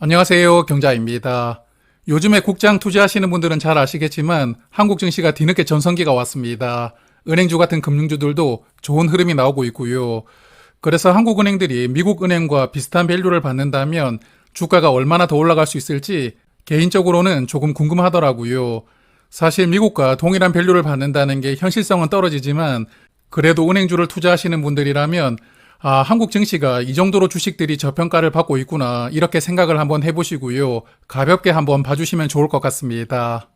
안녕하세요. 경자입니다. 요즘에 국장 투자하시는 분들은 잘 아시겠지만 한국 증시가 뒤늦게 전성기가 왔습니다. 은행주 같은 금융주들도 좋은 흐름이 나오고 있고요. 그래서 한국 은행들이 미국 은행과 비슷한 밸류를 받는다면 주가가 얼마나 더 올라갈 수 있을지 개인적으로는 조금 궁금하더라고요. 사실 미국과 동일한 밸류를 받는다는 게 현실성은 떨어지지만 그래도 은행주를 투자하시는 분들이라면 한국 증시가 이 정도로 주식들이 저평가를 받고 있구나 이렇게 생각을 한번 해보시고요. 가볍게 한번 봐주시면 좋을 것 같습니다.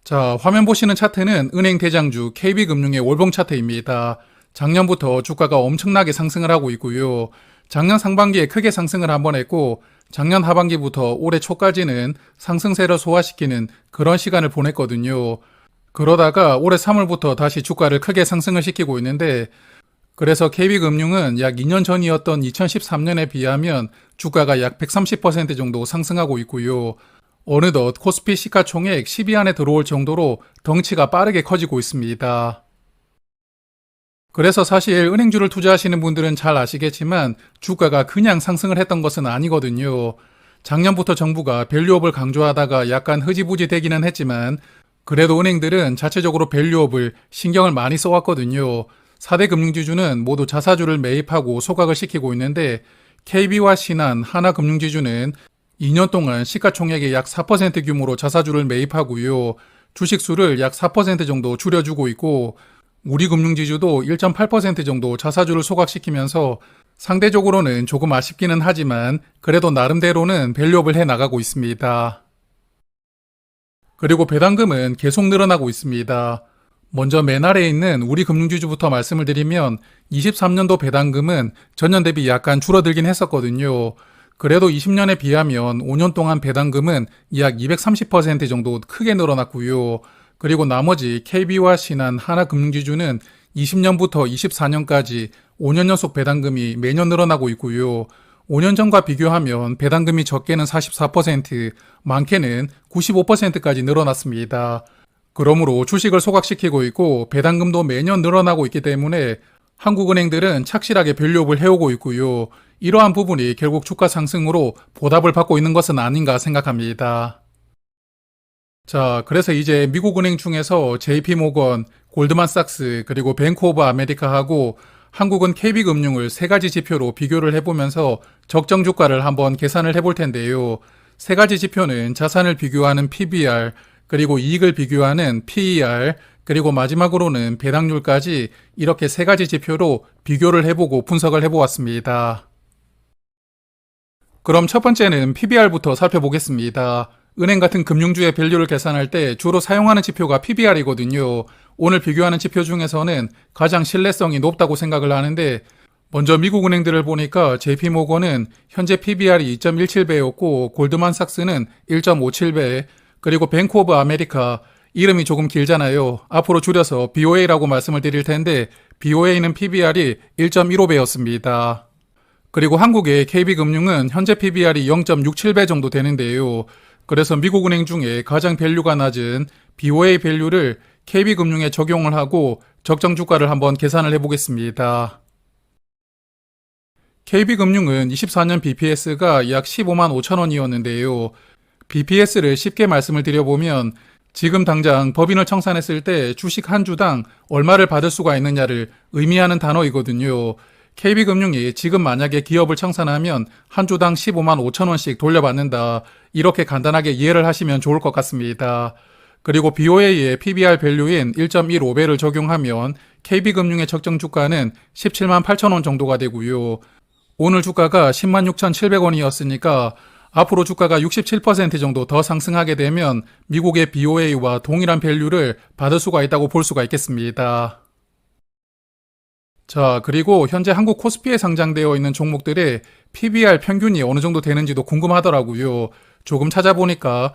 자, 화면 보시는 차트는 은행 대장주 KB금융의 월봉 차트입니다. 작년부터 주가가 엄청나게 상승을 하고 있고요. 작년 상반기에 크게 상승을 한번 했고 작년 하반기부터 올해 초까지는 상승세를 소화시키는 그런 시간을 보냈거든요. 그러다가 올해 3월부터 다시 주가를 크게 상승을 시키고 있는데 그래서 KB금융은 약 2년 전이었던 2013년에 비하면 주가가 약 130% 정도 상승하고 있고요. 어느덧 코스피 시가총액 10위 안에 들어올 정도로 덩치가 빠르게 커지고 있습니다. 그래서 사실 은행주를 투자하시는 분들은 잘 아시겠지만 주가가 그냥 상승을 했던 것은 아니거든요. 작년부터 정부가 밸류업을 강조하다가 약간 흐지부지 되기는 했지만 그래도 은행들은 자체적으로 밸류업을 신경을 많이 써왔거든요. 4대 금융지주는 모두 자사주를 매입하고 소각을 시키고 있는데 KB와 신한, 하나금융지주는 2년 동안 시가총액의 약 4% 규모로 자사주를 매입하고요. 주식수를 약 4% 정도 줄여주고 있고 우리금융지주도 1.8% 정도 자사주를 소각시키면서 상대적으로는 조금 아쉽기는 하지만 그래도 나름대로는 밸류업을 해나가고 있습니다. 그리고 배당금은 계속 늘어나고 있습니다. 먼저 맨 아래에 있는 우리금융지주부터 말씀을 드리면 23년도 배당금은 전년 대비 약간 줄어들긴 했었거든요. 그래도 20년에 비하면 5년 동안 배당금은 약 230% 정도 크게 늘어났고요. 그리고 나머지 KB와 신한, 하나금융지주는 20년부터 24년까지 5년 연속 배당금이 매년 늘어나고 있고요. 5년 전과 비교하면 배당금이 적게는 44%, 많게는 95%까지 늘어났습니다. 그러므로 주식을 소각시키고 있고 배당금도 매년 늘어나고 있기 때문에 한국은행들은 착실하게 밸류업을 해오고 있고요. 이러한 부분이 결국 주가 상승으로 보답을 받고 있는 것은 아닌가 생각합니다. 자, 그래서 이제 미국 은행 중에서 JP모건, 골드만삭스, 그리고 뱅크 오브 아메리카하고 한국은 KB금융을 세 가지 지표로 비교를 해보면서 적정 주가를 한번 계산을 해볼 텐데요. 세 가지 지표는 자산을 비교하는 PBR, 그리고 이익을 비교하는 PER, 그리고 마지막으로는 배당률까지 이렇게 세 가지 지표로 비교를 해보고 분석을 해보았습니다. 그럼 첫 번째는 PBR부터 살펴보겠습니다. 은행 같은 금융주의 밸류를 계산할 때 주로 사용하는 지표가 PBR이거든요. 오늘 비교하는 지표 중에서는 가장 신뢰성이 높다고 생각을 하는데 먼저 미국 은행들을 보니까 JP모건은 현재 PBR이 2.17배였고 골드만삭스는 1.57배, 그리고 뱅크 오브 아메리카 이름이 조금 길잖아요. 앞으로 줄여서 BOA라고 말씀을 드릴 텐데 BOA는 PBR이 1.15배였습니다. 그리고 한국의 KB금융은 현재 PBR이 0.67배 정도 되는데요. 그래서 미국 은행 중에 가장 밸류가 낮은 BOA 밸류를 KB금융에 적용을 하고 적정 주가를 한번 계산을 해보겠습니다. KB금융은 24년 BPS가 약 15만 5천 원이었는데요. BPS를 쉽게 말씀을 드려보면 지금 당장 법인을 청산했을 때 주식 한 주당 얼마를 받을 수가 있느냐를 의미하는 단어이거든요. KB금융이 지금 만약에 기업을 청산하면 한 주당 15만 5천 원씩 돌려받는다. 이렇게 간단하게 이해를 하시면 좋을 것 같습니다. 그리고 BOA의 PBR 밸류인 1.15배를 적용하면 KB금융의 적정 주가는 17만 8천 원 정도가 되고요. 오늘 주가가 10만 6,700원이었으니까 앞으로 주가가 67% 정도 더 상승하게 되면 미국의 BOA와 동일한 밸류를 받을 수가 있다고 볼 수가 있겠습니다. 자, 그리고 현재 한국 코스피에 상장되어 있는 종목들의 PBR 평균이 어느 정도 되는지도 궁금하더라고요. 조금 찾아보니까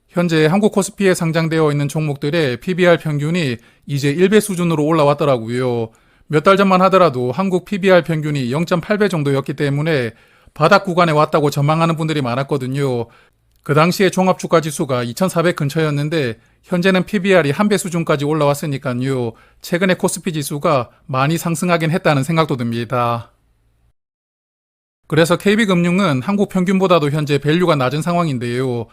현재 한국 코스피에 상장되어 있는 종목들의 PBR 평균이 이제 1배 수준으로 올라왔더라고요. 몇 달 전만 하더라도 한국 PBR 평균이 0.8배 정도였기 때문에 바닥 구간에 왔다고 전망하는 분들이 많았거든요. 그 당시에 종합주가지수가 2400 근처였는데 현재는 PBR이 한 배 수준까지 올라왔으니까요. 최근에 코스피 지수가 많이 상승하긴 했다는 생각도 듭니다. 그래서 KB금융은 한국 평균보다도 현재 밸류가 낮은 상황인데요.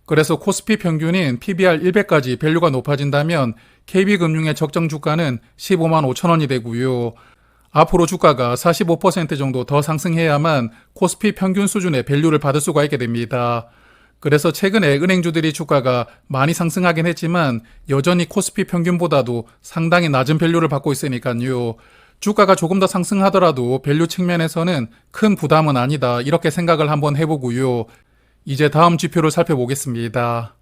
그래서 코스피 평균인 PBR 100까지 밸류가 높아진다면 KB금융의 적정 주가는 15만 5천 원이 되고요. 앞으로 주가가 45% 정도 더 상승해야만 코스피 평균 수준의 밸류를 받을 수가 있게 됩니다. 그래서 최근에 은행주들이 주가가 많이 상승하긴 했지만 여전히 코스피 평균보다도 상당히 낮은 밸류를 받고 있으니까요. 주가가 조금 더 상승하더라도 밸류 측면에서는 큰 부담은 아니다 이렇게 생각을 한번 해보고요. 이제 다음 지표를 살펴보겠습니다.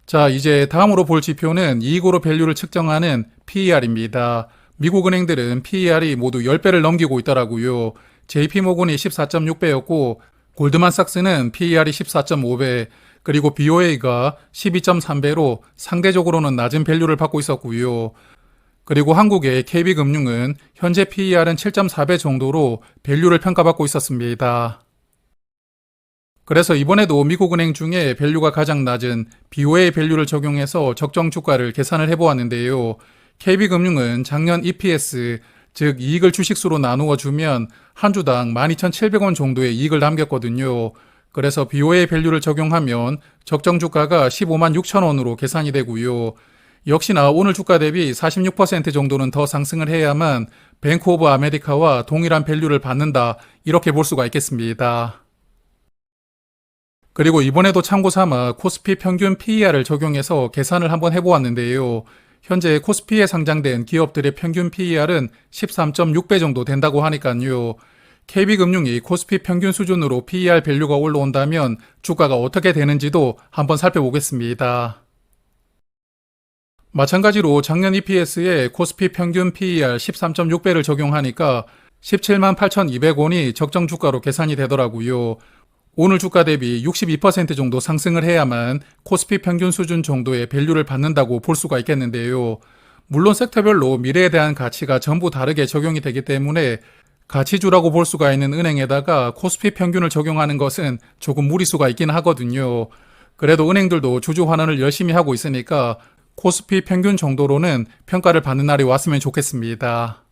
자, 이제 다음으로 볼 지표는 이익으로 밸류를 측정하는 PER입니다. 미국 은행들은 PER이 모두 10배를 넘기고 있더라고요. JP모건이 14.6배였고 골드만삭스는 PER이 14.5배, 그리고 BOA가 12.3배로 상대적으로는 낮은 밸류를 받고 있었고요. 그리고 한국의 KB금융은 현재 PER은 7.4배 정도로 밸류를 평가받고 있었습니다. 그래서 이번에도 미국 은행 중에 밸류가 가장 낮은 BOA 밸류를 적용해서 적정 주가를 계산을 해보았는데요. KB금융은 작년 EPS, 즉 이익을 주식수로 나누어 주면 한 주당 12,700원 정도의 이익을 남겼거든요. 그래서 BOA 밸류를 적용하면 적정 주가가 15만 6천 원으로 계산이 되고요. 역시나 오늘 주가 대비 46% 정도는 더 상승을 해야만 뱅크 오브 아메리카와 동일한 밸류를 받는다 이렇게 볼 수가 있겠습니다. 그리고 이번에도 참고 삼아 코스피 평균 PER을 적용해서 계산을 한번 해보았는데요. 현재 코스피에 상장된 기업들의 평균 PER은 13.6배 정도 된다고 하니까요. KB금융이 코스피 평균 수준으로 PER 밸류가 올라온다면 주가가 어떻게 되는지도 한번 살펴보겠습니다. 마찬가지로 작년 EPS에 코스피 평균 PER 13.6배를 적용하니까 17만 8,200원이 적정 주가로 계산이 되더라고요. 오늘 주가 대비 62% 정도 상승을 해야만 코스피 평균 수준 정도의 밸류를 받는다고 볼 수가 있겠는데요. 물론 섹터별로 미래에 대한 가치가 전부 다르게 적용이 되기 때문에 가치주라고 볼 수가 있는 은행에다가 코스피 평균을 적용하는 것은 조금 무리수가 있긴 하거든요. 그래도 은행들도 주주 환원을 열심히 하고 있으니까 코스피 평균 정도로는 평가를 받는 날이 왔으면 좋겠습니다.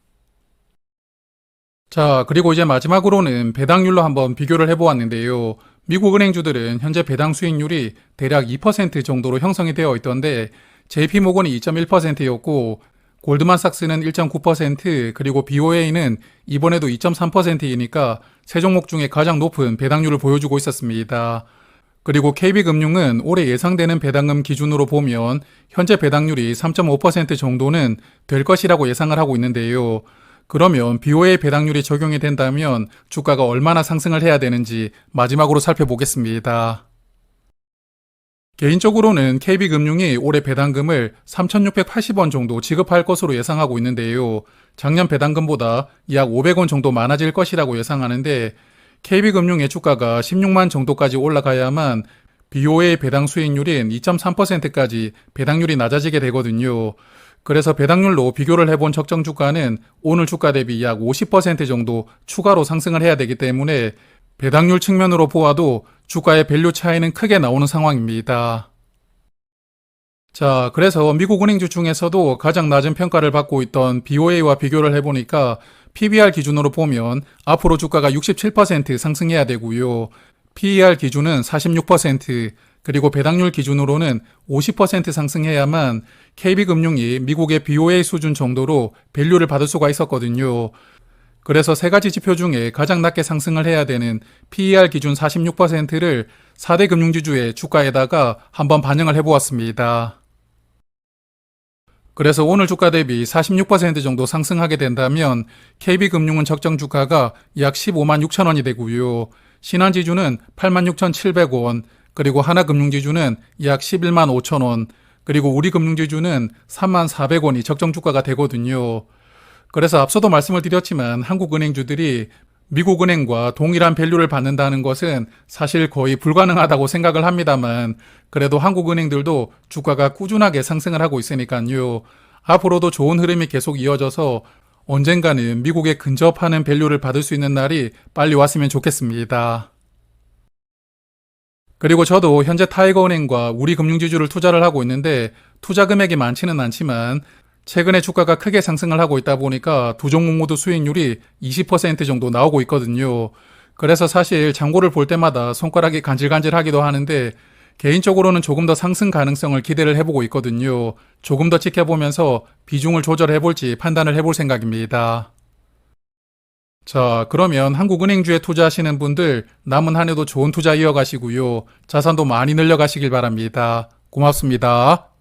자, 그리고 이제 마지막으로는 배당률로 한번 비교를 해보았는데요. 미국 은행주들은 현재 배당 수익률이 대략 2% 정도로 형성이 되어 있던데 JP모건이 2.1%였고 골드만삭스는 1.9%, 그리고 BOA는 이번에도 2.3%이니까 세 종목 중에 가장 높은 배당률을 보여주고 있었습니다. 그리고 KB금융은 올해 예상되는 배당금 기준으로 보면 현재 배당률이 3.5% 정도는 될 것이라고 예상을 하고 있는데요. 그러면 BOA 배당률이 적용이 된다면 주가가 얼마나 상승을 해야 되는지 마지막으로 살펴보겠습니다. 개인적으로는 KB금융이 올해 배당금을 3,680원 정도 지급할 것으로 예상하고 있는데요. 작년 배당금보다 약 500원 정도 많아질 것이라고 예상하는데 KB금융의 주가가 16만 정도까지 올라가야만 BOA 배당 수익률인 2.3%까지 배당률이 낮아지게 되거든요. 그래서 배당률로 비교를 해본 적정 주가는 오늘 주가 대비 약 50% 정도 추가로 상승을 해야 되기 때문에 배당률 측면으로 보아도 주가의 밸류 차이는 크게 나오는 상황입니다. 자, 그래서 미국 은행주 중에서도 가장 낮은 평가를 받고 있던 BOA와 비교를 해보니까 PBR 기준으로 보면 앞으로 주가가 67% 상승해야 되고요. PER 기준은 46%, 그리고 배당률 기준으로는 50% 상승해야만 KB금융이 미국의 BOA 수준 정도로 밸류를 받을 수가 있었거든요. 그래서 세 가지 지표 중에 가장 낮게 상승을 해야 되는 PER 기준 46%를 4대 금융지주의 주가에다가 한번 반영을 해보았습니다. 그래서 오늘 주가 대비 46% 정도 상승하게 된다면 KB금융은 적정 주가가 약 15만 6천 원이 되고요. 신한지주는 8만 6,700원, 그리고 하나금융지주는 약 11만 5천 원, 그리고 우리금융지주는 3만 400원이 적정 주가가 되거든요. 그래서 앞서도 말씀을 드렸지만 한국은행주들이 미국은행과 동일한 밸류를 받는다는 것은 사실 거의 불가능하다고 생각을 합니다만 그래도 한국은행들도 주가가 꾸준하게 상승을 하고 있으니까요. 앞으로도 좋은 흐름이 계속 이어져서 언젠가는 미국에 근접하는 밸류를 받을 수 있는 날이 빨리 왔으면 좋겠습니다. 그리고 저도 현재 타이거은행과 우리금융지주를 투자를 하고 있는데 투자 금액이 많지는 않지만 최근에 주가가 크게 상승을 하고 있다 보니까 두 종목 모두 수익률이 20% 정도 나오고 있거든요. 그래서 사실 장고를 볼 때마다 손가락이 간질간질하기도 하는데 개인적으로는 조금 더 상승 가능성을 기대를 해보고 있거든요. 조금 더 지켜보면서 비중을 조절해볼지 판단을 해볼 생각입니다. 자, 그러면 한국은행주에 투자하시는 분들 남은 한 해도 좋은 투자 이어가시고요. 자산도 많이 늘려가시길 바랍니다. 고맙습니다.